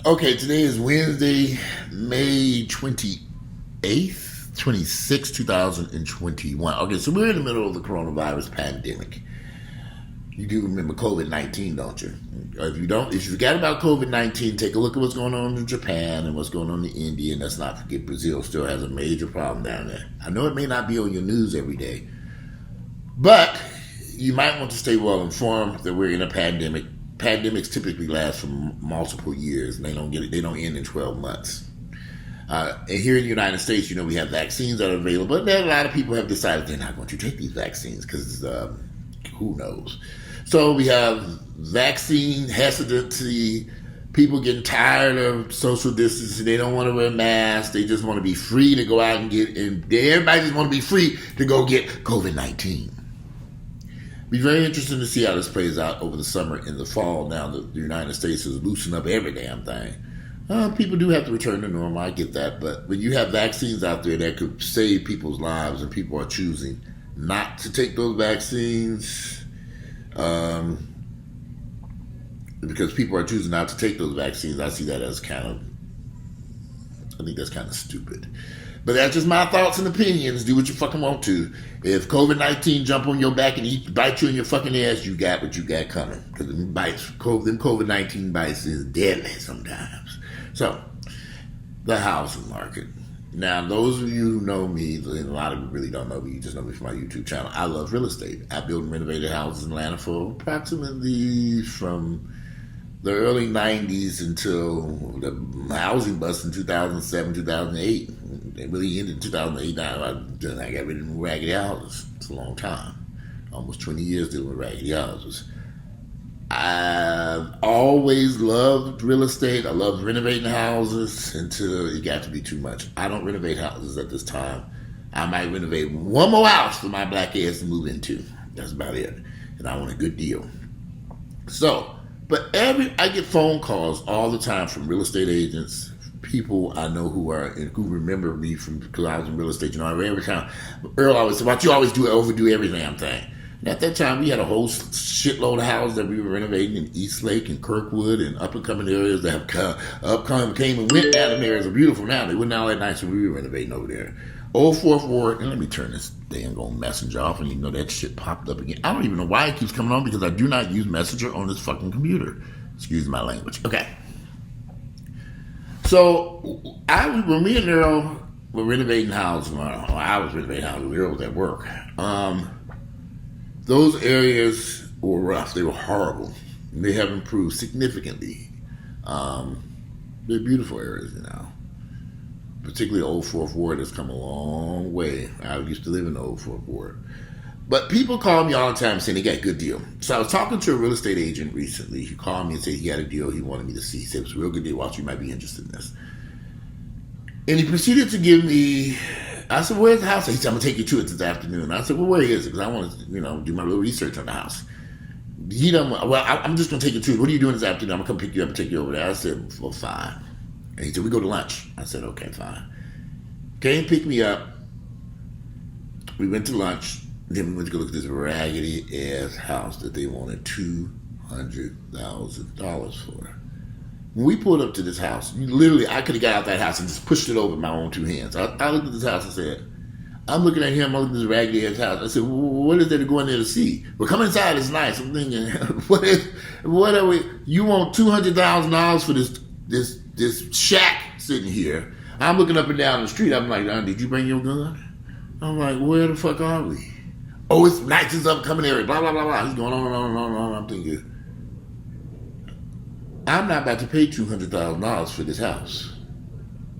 Okay, today is Wednesday, May 28th, 2021. Okay, so we're in the middle of the coronavirus pandemic. You do remember COVID-19, don't you? If you don't, if you forgot about COVID-19, take a look at what's going on in Japan and what's going on in India, and let's not forget Brazil still has a major problem down there. I know it may not be on your news every day, but you might want to stay well informed that we're in a pandemic. Pandemics typically last for multiple years, and they don't end in 12 months. And here in the United States, we have vaccines that are available, but a lot of people have decided they're not going to take these vaccines because who knows. So we have vaccine hesitancy, people getting tired of social distancing. They don't want to wear masks. They just want to be free to go out and everybody just want to be free to go get COVID-19. Be very interesting to see how this plays out over the summer and the fall now that the United States is loosening up every damn thing. People do have to return to normal, I get that, but when you have vaccines out there that could save people's lives and people are choosing not to take those vaccines, because people are choosing not to take those vaccines, I see that as I think that's kind of stupid. But that's just my thoughts and opinions. Do what you fucking want to. If COVID-19 jump on your back and bite you in your fucking ass, you got what you got coming. Because them COVID-19 bites is deadly sometimes. So, the housing market. Now, those of you who know me, and a lot of you really don't know me, you just know me from my YouTube channel, I love real estate. I built and renovated houses in Atlanta for approximately from the early 90s until the housing bust in 2007, 2008. It really ended in 2008. I got rid of the raggedy houses. It's a long time. Almost 20 years dealing with raggedy houses. I've always loved real estate. I loved renovating houses until it got to be too much. I don't renovate houses at this time. I might renovate one more house for my black ass to move into. That's about it. And I want a good deal. So, but I get phone calls all the time from real estate agents, people I know who remember me from because I was in real estate. Every time Earl always said, "Why you always overdo every damn thing?" And at that time, we had a whole shitload of houses that we were renovating in Eastlake and Kirkwood and up and coming areas that have came and went down. And areas are beautiful now. They weren't all that nice when we were renovating over there. Old Fourth Ward, and let me turn this dang on Messenger off, and that shit popped up again. I don't even know why it keeps coming on because I do not use Messenger on this fucking computer. Excuse my language. Okay. So, when me and Earl were renovating houses, I was renovating houses, Earl was at work. Those areas were rough. They were horrible. They have improved significantly. They're beautiful areas now. Particularly Old Fourth Ward has come a long way. I used to live in the Old Fourth Ward. But people call me all the time saying they got a good deal. So I was talking to a real estate agent recently. He called me and said he had a deal he wanted me to see. He said it was a real good deal. Watch, you might be interested in this. And he proceeded to give me, I said, where's the house? He said, I'm going to take you to it this afternoon. I said, well, where is it? Because I want to, do my little research on the house. I'm just going to take you to it. What are you doing this afternoon? I'm going to come pick you up and take you over there. I said, well, fine. And he said, we go to lunch. I said, okay, fine. Came pick me up. We went to lunch. Then we went to go look at this raggedy ass house that they wanted $200,000 for. When we pulled up to this house, literally, I could have got out that house and just pushed it over with my own two hands. I looked at this house and said, I'm looking at him, I'm looking at this raggedy ass house. I said, what is there to go in there to see? Well, come inside, it's nice. I'm thinking, what are we? You want $200,000 for this shack sitting here? I'm looking up and down the street. I'm like, did you bring your gun? I'm like, where the fuck are we? Oh, it's nights is upcoming area, blah, blah, blah, blah. He's going on and on and on and on. I'm thinking, I'm not about to pay $200,000 for this house.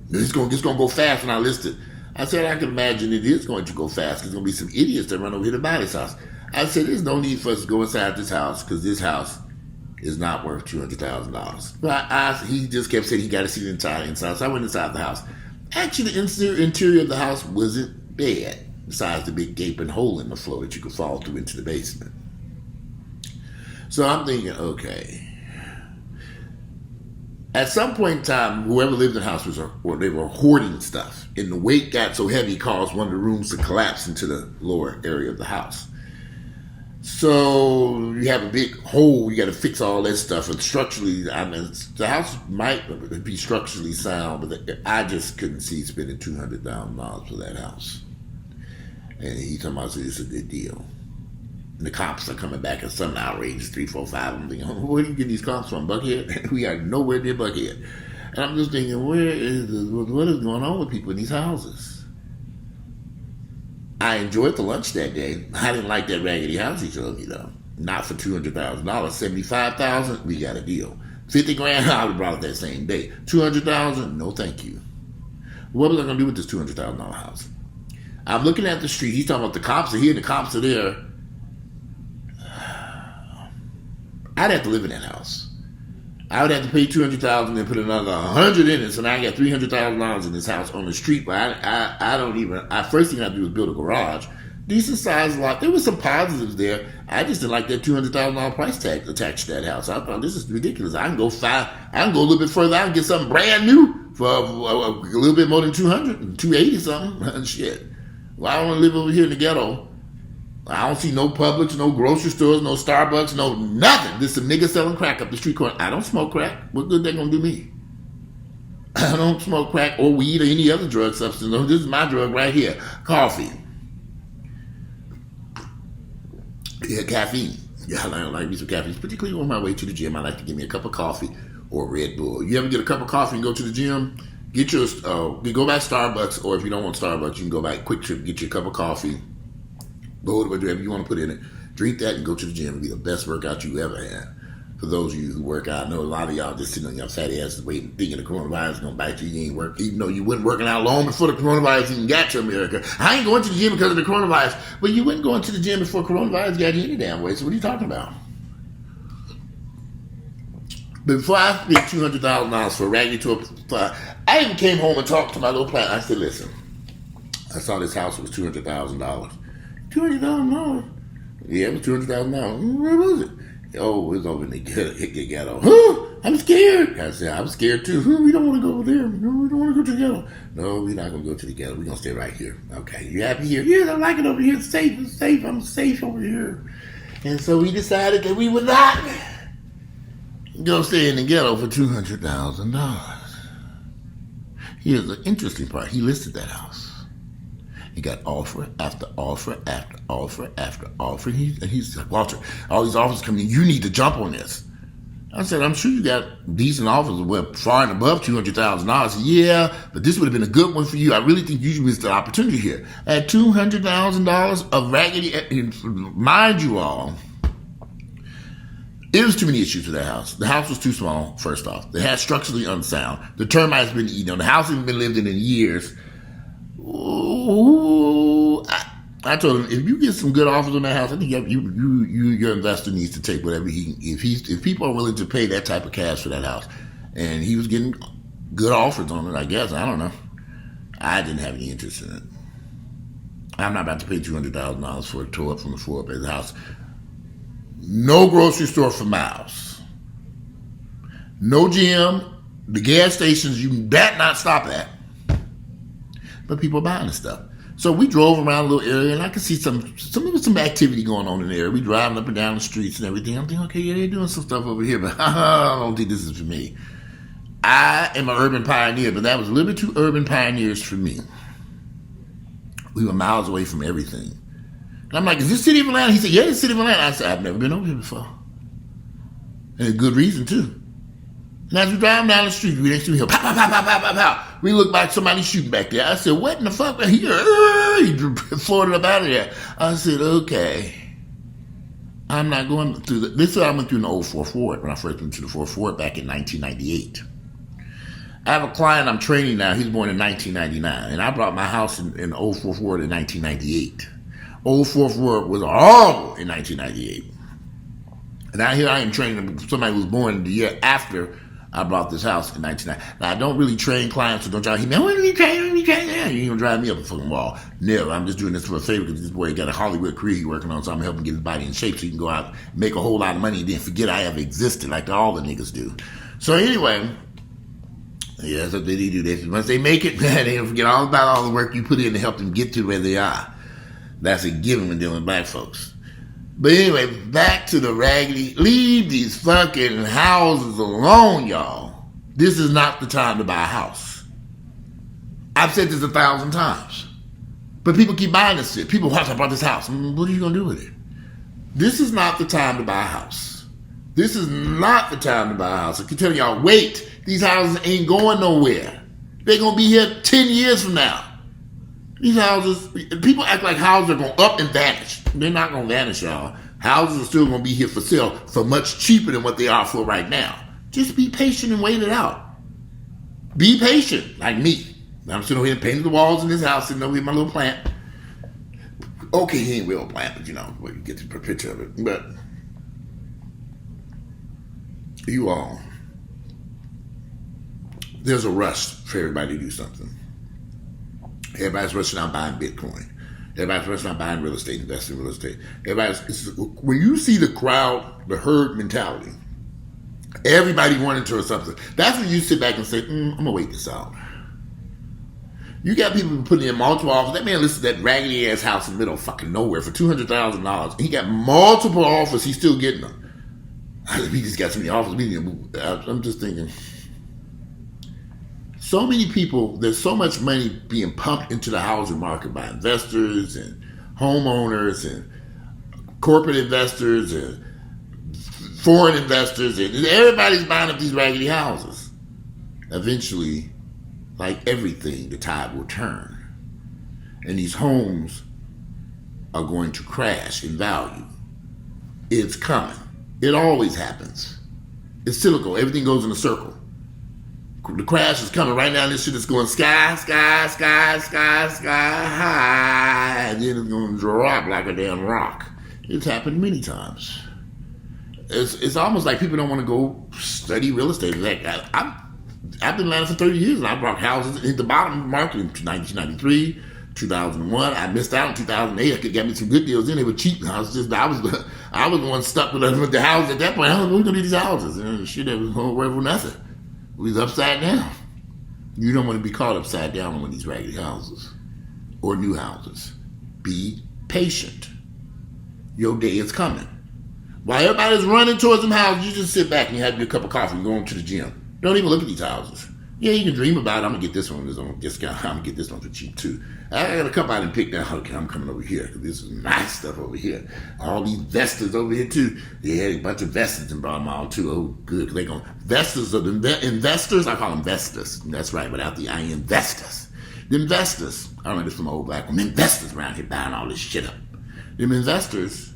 It's going to go fast when I list it. I said, I can imagine it is going to go fast. There's going to be some idiots that run over here to buy this house. I said, there's no need for us to go inside this house because this house is not worth $200,000. But he just kept saying he got to see the inside. So I went inside the house. Actually, the interior of the house wasn't bad, besides the big gaping hole in the floor that you could fall through into the basement. So I'm thinking, okay. At some point in time, whoever lived in the house they were hoarding stuff. And the weight got so heavy, it caused one of the rooms to collapse into the lower area of the house. So you have a big hole. You got to fix all that stuff. And structurally, I mean, the house might be structurally sound, but I just couldn't see spending $200,000 for that house. And he's talking about it's a good deal. And the cops are coming back at some outrageous 3, 4, 5. I'm thinking, where do you get these cops from? Buckhead? We are nowhere near Buckhead. And I'm just thinking, what is going on with people in these houses? I enjoyed the lunch that day. I didn't like that raggedy house he showed me though. Not for $200,000. $75,000, we got a deal. $50,000, I would have brought it that same day. $200,000, no thank you. What was I gonna do with this $200,000 house? I'm looking at the street. He's talking about the cops are here, the cops are there. I'd have to live in that house. I would have to pay $200,000 and put another $100 in it, so now I got $300,000 in this house on the street. But I don't even. First thing I do is build a garage, decent sized lot. There was some positives there. I just didn't like that $200,000 price tag attached to that house. I thought this is ridiculous. I can go a little bit further. I can get something brand new for a little bit more than $200, $280 something. Shit. Well, I don't want to live over here in the ghetto. I don't see no Publix, no grocery stores, no Starbucks, no nothing. There's some niggas selling crack up the street corner. I don't smoke crack. What good they gonna do me? I don't smoke crack or weed or any other drug substance. No, this is my drug right here. Coffee. Yeah, caffeine. Yeah, I like me some caffeine. Particularly on my way to the gym, I like to give me a cup of coffee or Red Bull. You ever get a cup of coffee and go to the gym? Get your, go by Starbucks, or if you don't want Starbucks, you can go by Quick Trip, get your cup of coffee. Go to whatever you want to put in it. Drink that and go to the gym. It'll be the best workout you ever had. For those of you who work out, I know a lot of y'all just sitting on your fat asses waiting, thinking the coronavirus is going to bite you. You ain't work, even though you wasn't working out long before the coronavirus even got to America. I ain't going to the gym because of the coronavirus. But you wasn't going to the gym before coronavirus got you any damn way. So what are you talking about? But before I spent $200,000 for a raggedy tour, I even came home and talked to my little plan. I said, listen, I saw this house was $200,000. $200,000? Yeah, it was $200,000. Where was it? Oh, it was over in the ghetto. Huh? I'm scared. I said, I'm scared too. We don't want to go over there. No, we don't want to go to the ghetto. No, we're not going to go to the ghetto. We're going to stay right here. Okay, you happy here? Yes, I like it over here. It's safe. It's safe. I'm safe over here. And so we decided that we would not go stay in the ghetto for $200,000. Here's the interesting part. He listed that house. He got offer after offer after offer after offer. He's like, Walter, all these offers coming in. You need to jump on this. I said, I'm sure you got decent offers far and above $200,000. Yeah, but this would have been a good one for you. I really think you missed the opportunity here. At $200,000 of raggedy, mind you all, it was too many issues with that house. The house was too small, first off. It had structurally unsound. The termites been eaten on. The house hasn't been lived in years. Ooh, I told him, if you get some good offers on that house, I think your investor needs to take whatever if people are willing to pay that type of cash for that house. And he was getting good offers on it, I guess. I don't know. I didn't have any interest in it. I'm not about to pay $200,000 for a tour from the floor up at the house. No grocery store for miles. No gym. The gas stations you bet not stop at. But people are buying the stuff. So we drove around a little area, and I could see some activity going on in there. We driving up and down the streets and everything. I'm thinking, okay, yeah, they're doing some stuff over here, but I don't think this is for me. I am an urban pioneer, but that was a little bit too urban pioneers for me. We were miles away from everything. And I'm like, is this City of Atlanta? He said, yeah, it's City of Atlanta. I said, I've never been over here before. And a good reason, too. And as we drive down the street, we next to me, pow, pow, pow, pow, pow, pow, pow. We look like somebody shooting back there. I said, what in the fuck? He floated up out of there. I said, okay. I'm not going through this is what I went through in the old 4th Ward when I first went to the 4th Ward back in 1998. I have a client I'm training now. He's born in 1999. And I bought my house in the old 4th Ward in 1998. Old 4th Ward was horrible in 1998. And now here I am training somebody who was born the year after I bought this house in 1990. Now, I don't really train clients, so don't y'all hear me. I want to be trained, You ain't going to drive me up a fucking wall. No, I'm just doing this for a favor because this boy got a Hollywood career he's working on, so I'm helping get his body in shape so he can go out and make a whole lot of money and then forget I ever existed like all the niggas do. So anyway, yeah, that's what they do. Once they make it, they forget all about all the work you put in to help them get to where they are. That's a given when dealing with black folks. But anyway, back to the raggedy. Leave these fucking houses alone, y'all. This is not the time to buy a house. I've said this 1,000 times. But people keep buying this shit. People, watch, I bought this house. What are you going to do with it? This is not the time to buy a house. This is not the time to buy a house. I keep telling y'all, wait. These houses ain't going nowhere. They're going to be here 10 years from now. These houses, people act like houses are going up and vanish. They're not going to vanish, y'all. Houses are still going to be here for sale for much cheaper than what they are for right now. Just be patient and wait it out. Be patient, like me. I'm sitting over here painting the walls in this house, sitting over here with my little plant. Okay, he ain't real plant, but you know, you get the picture of it. But you all, there's a rush for everybody to do something. Everybody's rushing out buying Bitcoin. Everybody's rushing out buying real estate, investing in real estate. When you see the crowd, the herd mentality, everybody wanting to or something, that's when you sit back and say, I'm going to wait this out. You got people putting in multiple offers. That man listed that raggedy ass house in the middle of fucking nowhere for $200,000. He got multiple offers. He's still getting them. He just got so many offers. I'm just thinking, so many people, there's so much money being pumped into the housing market by investors and homeowners and corporate investors and foreign investors, and everybody's buying up these raggedy houses. Eventually, like everything, the tide will turn. And these homes are going to crash in value. It's coming. It always happens. It's cyclical. Everything goes in a circle. The crash is coming right now. This shit is going sky high. And then it's going to drop like a damn rock. It's happened many times. It's almost like people don't want to go study real estate. Like I've been in Atlanta for 30 years, and I bought houses at the bottom of the market in 1993, 2001. I missed out in 2008. I could get me some good deals in. They were cheap. I was the one stuck with the houses at that point. I was going to do these houses, and shit, that was going worth for nothing. We was upside down. You don't want to be caught upside down on one of these raggedy houses or new houses. Be patient. Your day is coming. While everybody's running towards them houses, you just sit back and you have your cup of coffee and go on to the gym. Don't even look at these houses. Yeah, you can dream about it. I'm going to get this one on discount. I'm going to get this one for cheap too. I got to come out and pick that. Okay, I'm coming over here because this is nice stuff over here. All these Vestas over here too. They had a bunch of Vestas and brought them all too. Oh, good. They going Vestas are the investors. I call them Vestas. That's right, without the I, investors. The investors. I remember this from my old black one. The investors around here buying all this shit up. Them investors,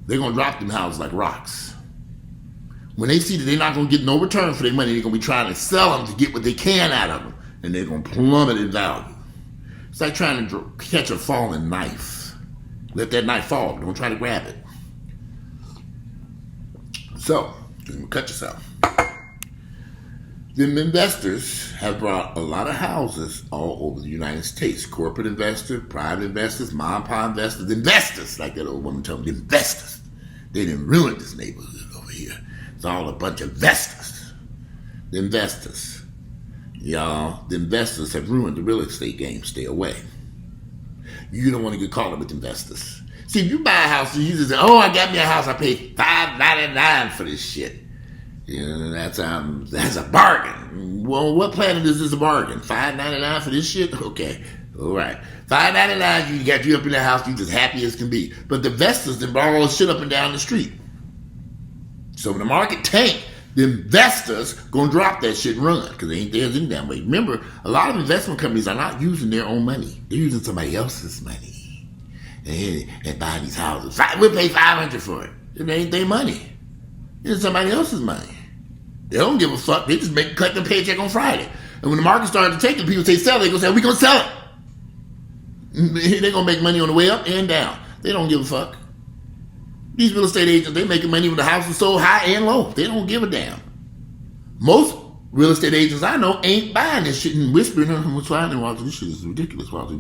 they're going to drop them houses like rocks. When they see that they're not going to get no return for their money, they're going to be trying to sell them to get what they can out of them. And they're going to plummet in value. It's like trying to catch a falling knife. Let that knife fall. Don't try to grab it. So, cut yourself. The investors have brought a lot of houses all over the United States. Corporate investors, private investors, mom and pop investors, like that old woman told me, the investors. They didn't ruin this neighborhood over here. It's all a bunch of investors. The investors. Y'all, the investors have ruined the real estate game. Stay away. You don't want to get caught up with investors. See, if you buy a house, you just say, oh, I got me a house, I paid $5.99 for this shit. You know, that's a bargain. Well, what planet is this a bargain? $5.99 for this shit? Okay. All right. $5.99, you got you up in the house, you just happy as can be. But the investors, they brought all this shit up and down the street. So when the market tanked, the investors gonna drop that shit and run because they ain't theirs any damn way. Remember, a lot of investment companies are not using their own money; they're using somebody else's money and buying these houses. We'll pay $500 for it. It ain't their money; it's somebody else's money. They don't give a fuck. They just collect their paycheck on Friday. And when the market started to take it, people say sell. They gonna say we gonna sell it. They're gonna make money on the way up and down. They don't give a fuck. These real estate agents, they making money when the house is sold high and low. They don't give a damn. Most real estate agents I know ain't buying this shit and whispering, what's fine, Walter, this shit is ridiculous, Walter.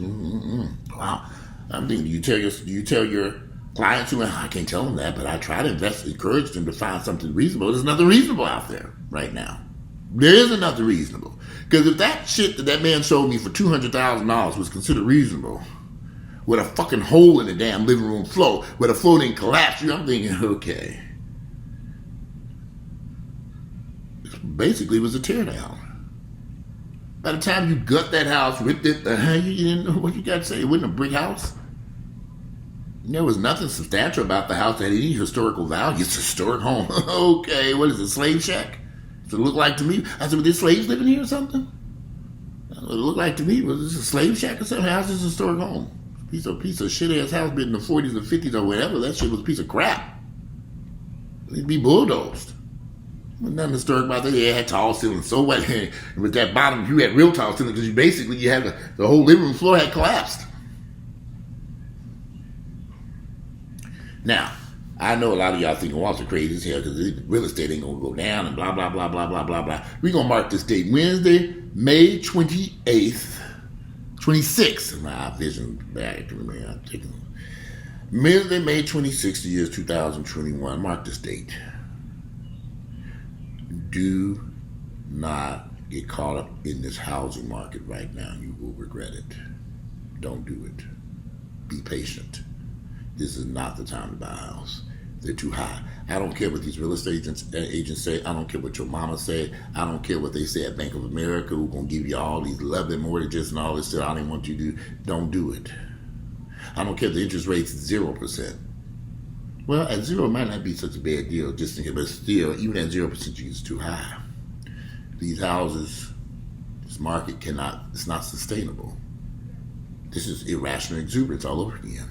Wow. I'm thinking, do you tell your clients who, I can't tell them that, but I try to encourage them to find something reasonable. There's nothing reasonable out there right now. There isn't nothing reasonable. Because if that shit that man sold me for $200,000 was considered reasonable, with a fucking hole in the damn living room floor where the floor didn't collapse. I'm thinking, okay. Basically, it was a teardown. By the time you gut that house, ripped it, you didn't know what you got to say. It wasn't a brick house. There was nothing substantial about the house that had any historical value. It's a historic home. Okay, what is it, slave shack? Does it look like to me? I said, were there slaves living here or something? That's what it looked like to me. Was this a slave shack or something? How's this a historic home? Piece of shit-ass house built in the 40s or 50s or whatever. That shit was a piece of crap. It'd be bulldozed. There's nothing historic about that. Yeah, it had tall ceilings. So what? With that bottom, you had real tall ceilings because you had the whole living room floor had collapsed. Now, I know a lot of y'all think Walter crazy as hell because real estate ain't going to go down and blah, blah, blah, blah, blah, blah, blah. We're going to mark this date Wednesday, May 28th, 26th. My vision back. Wednesday, May 26th, the year 2021. Mark this date. Do not get caught up in this housing market right now. You will regret it. Don't do it. Be patient. This is not the time to buy a house. They're too high. I don't care what these real estate agents say. I don't care what your mama said. I don't care what they say at Bank of America, who's going to give you all these lovely mortgages and all this stuff. I don't want you to do. Don't do it. I don't care if the interest rate's 0%. Well, at 0, it might not be such a bad deal, but still, even at 0%, it's too high. These houses, this market it's not sustainable. This is irrational exuberance all over again.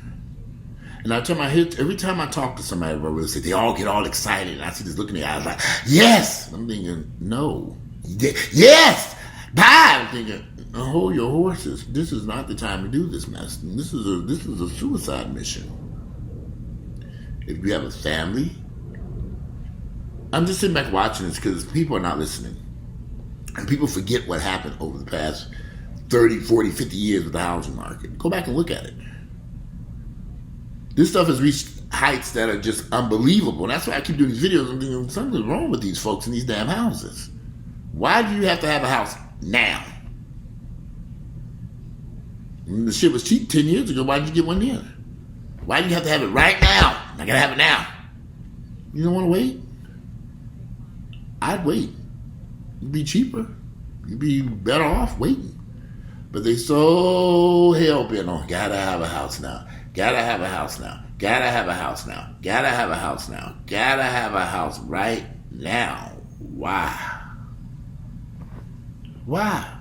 And every time I talk to somebody about real estate, they all get all excited. And I see this look in their eyes like, yes! I'm thinking, no. Yes! Buy! I'm thinking, hold your horses. This is not the time to do this mess. This is a suicide mission. If you have a family, I'm just sitting back watching this because people are not listening. And people forget what happened over the past 30, 40, 50 years with the housing market. Go back and look at it. This stuff has reached heights that are just unbelievable. And that's why I keep doing these videos. I'm thinking something's wrong with these folks in these damn houses. Why do you have to have a house now? When the shit was cheap 10 years ago, why did you get one then? Why do you have to have it right now? I gotta have it now. You don't want to wait? I'd wait. It'd be cheaper. You'd be better off waiting. But they so hell-bent on, gotta have a house now. Gotta have a house now. Gotta have a house now. Gotta have a house now. Gotta have a house right now. Why? Why?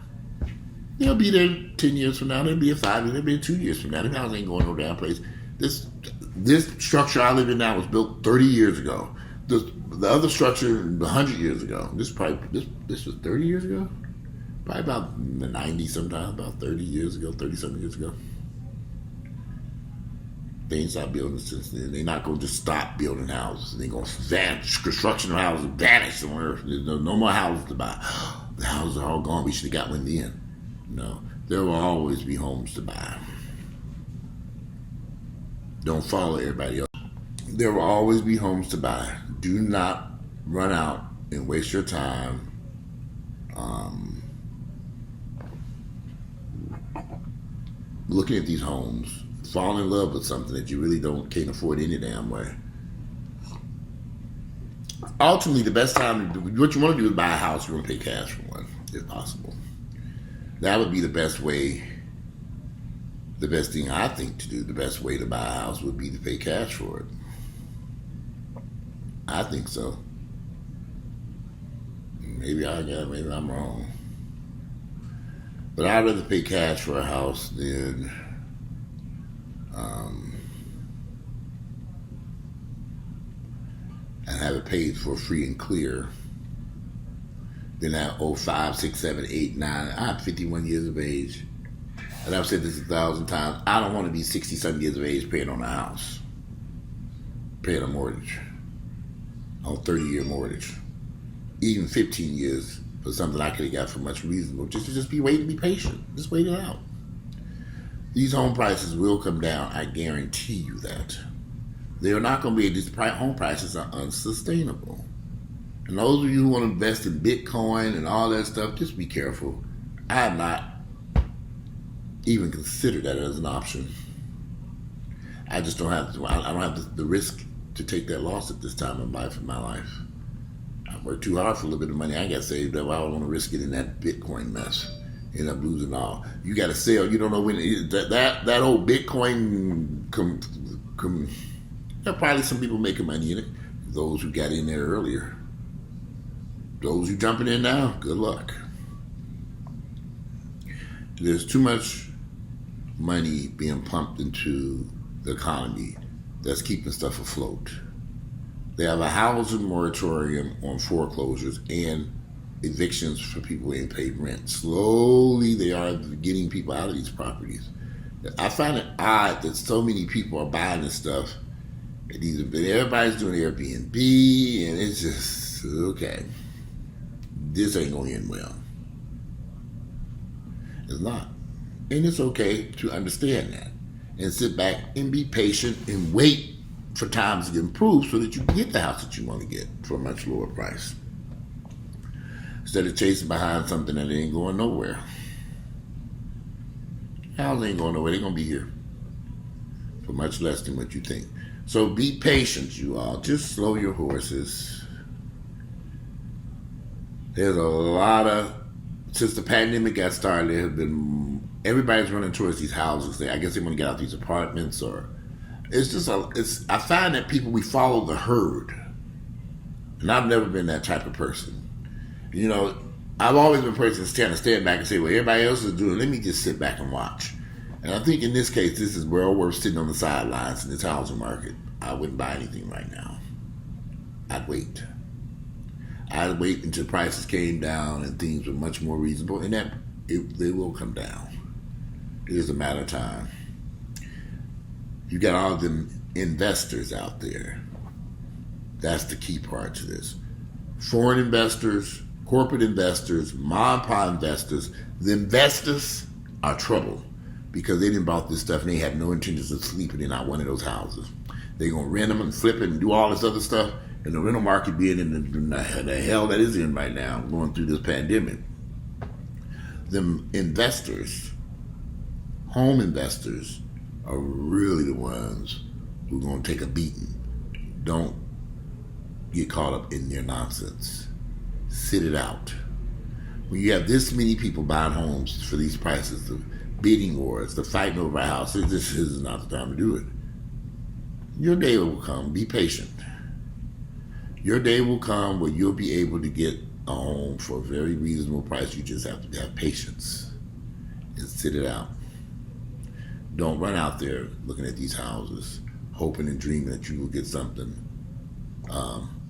They'll be there 10 years from now. They'll be 5 years. They'll be 2 years from now. The house ain't going no damn place. This structure I live in now was built 30 years ago. The other structure 100 years ago. This was 30 years ago? Probably about the 90s sometime, about 30 years ago, 30-something years ago. They ain't stopped building since then. They're not going to just stop building houses. They're going to vanish. Construction of houses vanish somewhere. There's no more houses to buy. The houses are all gone. We should have got one then. No. There will always be homes to buy. Don't follow everybody else. There will always be homes to buy. Do not run out and waste your time looking at these homes. Fall in love with something that you really can't afford any damn way. Ultimately, the best time to do what you want to do is buy a house. You want to pay cash for one, if possible. That would be the best way. The best thing I think to do, the best way to buy a house would be to pay cash for it. I think so. Maybe I'm wrong. But I'd rather pay cash for a house than and have it paid for free and clear. Then at 5, 6, 7, 8, 9, I'm 51 years of age. And I've said this 1,000 times. I don't want to be 60-something years of age paying on a house. Paying a mortgage. On a 30-year mortgage. Even 15 years for something I could have got for much reasonable. Just be waiting, be patient. Just wait it out. These home prices will come down. I guarantee you that. They are not going to be, these home prices are unsustainable. And those of you who want to invest in Bitcoin and all that stuff, just be careful. I have not even considered that as an option. I just don't have I don't have the risk to take that loss at this time of my life. I worked too hard for a little bit of money I got saved up. I don't want to risk it in that Bitcoin mess. End up losing all. You got to sell. You don't know when that old Bitcoin. There are probably some people making money in it. Those who got in there earlier. Those who jumping in now, good luck. There's too much money being pumped into the economy that's keeping stuff afloat. They have a housing moratorium on foreclosures and evictions for people who ain't paid rent. Slowly, they are getting people out of these properties. I find it odd that so many people are buying this stuff. Everybody's doing Airbnb, and it's just, okay, this ain't going to end well. It's not. And it's okay to understand that and sit back and be patient and wait for times to improve so that you can get the house that you want to get for a much lower price. Instead of chasing behind something that ain't going nowhere. Houses ain't going nowhere. They're going to be here for much less than what you think. So be patient, you all. Just slow your horses. There's a lot of, since the pandemic got started, there have been, everybody's running towards these houses. I guess they want to get out these apartments, or it's just, I find that people, we follow the herd. And I've never been that type of person. You know, I've always been a person that's trying to stand back and say, well, everybody else is doing it. Let me just sit back and watch. And I think in this case, this is well worth sitting on the sidelines in this housing market. I wouldn't buy anything right now. I'd wait. I'd wait until prices came down and things were much more reasonable, and they will come down. It is a matter of time. You got all of them investors out there. That's the key part to this. Foreign investors, corporate investors, mom and pop investors. The investors are trouble because they didn't bought this stuff and they had no intentions of sleeping in not one of those houses. They're going to rent them and flip it and do all this other stuff. And the rental market being in the hell that is in right now, going through this pandemic. Them investors, home investors, are really the ones who are going to take a beating. Don't get caught up in their nonsense. Sit it out. When you have this many people buying homes for these prices, the bidding wars, the fighting over a house, this is not the time to do it. Your day will come. Be patient. Your day will come where you'll be able to get a home for a very reasonable price. You just have to have patience and sit it out. Don't run out there looking at these houses, hoping and dreaming that you will get something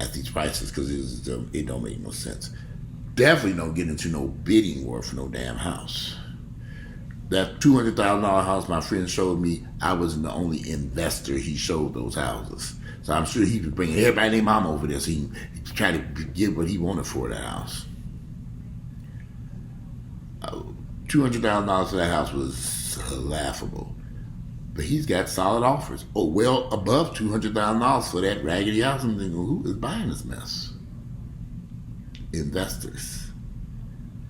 at these prices, because it don't make no sense. Definitely don't get into no bidding war for no damn house. That $200,000 house my friend showed me, I wasn't the only investor he showed those houses. So I'm sure he was bringing everybody and their mom over there so he tried to get what he wanted for that house. $200,000 for that house was laughable. But he's got solid offers. Oh, well above $200,000 for that raggedy house. I'm thinking, who is buying this mess? Investors.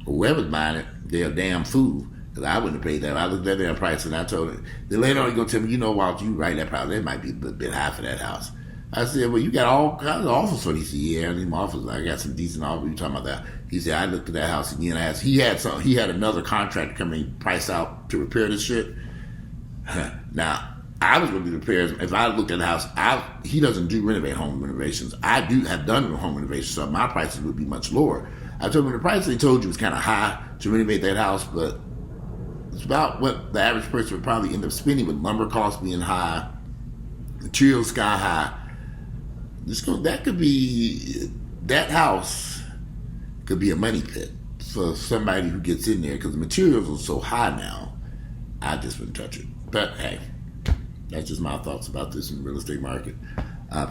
Whoever's buying it, they're a damn fool. Because I wouldn't have paid that. I looked at their price and I told him. Then later on, he's going to tell me, you know, Walt, you write that price. That might be a bit high for that house. I said, well, you got all kinds of offers for these. He said, yeah, these offers. I got some decent offers. You talking about that? He said, I looked at that house again. I asked, he had another contractor come in, price out to repair this shit. Now, I was going to do repairs. If I looked at the house, he doesn't do home renovations. I have done home renovations, so my prices would be much lower. I told him the price they told you was kind of high to renovate that house, but it's about what the average person would probably end up spending, with lumber costs being high, materials sky high. That house could be a money pit for somebody who gets in there, because the materials are so high now. I just wouldn't touch it. But hey, that's just my thoughts about this in the real estate market.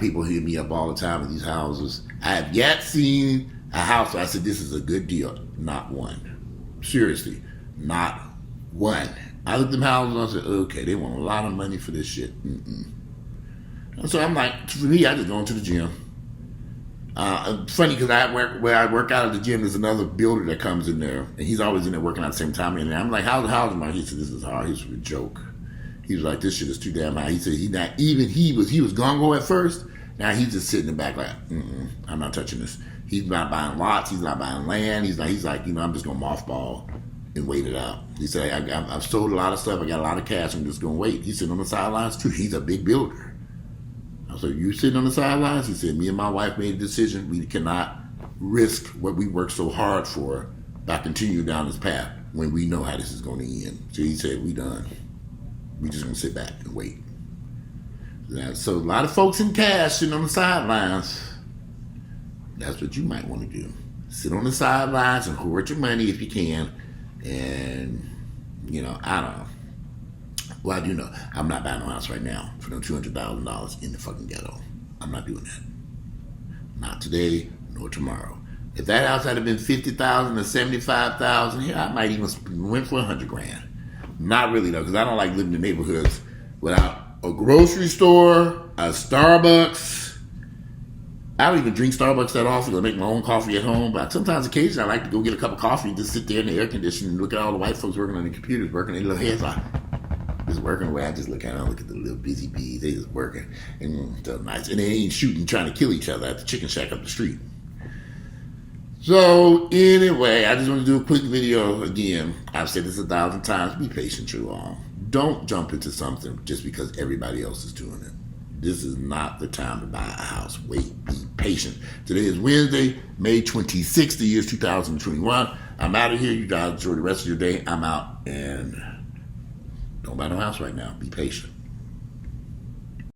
People hit me up all the time with these houses. I have yet seen a house where I said, this is a good deal. Not one. Seriously, not one. I looked at them houses and I said, okay, they want a lot of money for this shit. And so I'm like, for me, I just go into the gym. Funny, because where I work out at the gym, there's another builder that comes in there, and he's always in there working out at the same time. And I'm like, how's the housing market? He said, this is hard. He's a joke. He was like, this shit is too damn high. He said he was gung ho at first. Now he's just sitting in the back like, I'm not touching this. He's not buying lots. He's not buying land. He's like, I'm just gonna mothball and wait it out. He said, I've sold a lot of stuff. I got a lot of cash. I'm just gonna wait. He's sitting on the sidelines too. He's a big builder. I was like, you sitting on the sidelines? He said, me and my wife made a decision. We cannot risk what we worked so hard for by continuing down this path when we know how this is going to end. So he said, we done. We just gonna sit back and wait. So a lot of folks in cash sitting on the sidelines. That's what you might want to do. Sit on the sidelines and hoard your money if you can. And, I don't know. Well, I do know. I'm not buying no house right now for no $200,000 in the fucking ghetto. I'm not doing that. Not today, nor tomorrow. If that house had been $50,000 or $75,000, here I might even went for $100,000. Not really though, because I don't like living in neighborhoods without a grocery store, a Starbucks. I don't even drink Starbucks that often. I make my own coffee at home, but sometimes occasionally I like to go get a cup of coffee and just sit there in the air conditioning and look at all the white folks working on the computers, working their little heads off. Just working away. I just look at them, look at the little busy bees. They just working and so nice. And they ain't shooting, trying to kill each other at the chicken shack up the street. So anyway, I just want to do a quick video again. I've said this 1,000 times. Be patient, you all. Don't jump into something just because everybody else is doing it. This is not the time to buy a house. Wait, be patient. Today is Wednesday, May 26th, the year 2021. I'm out of here. You guys enjoy the rest of your day. I'm out, and don't buy no house right now. Be patient.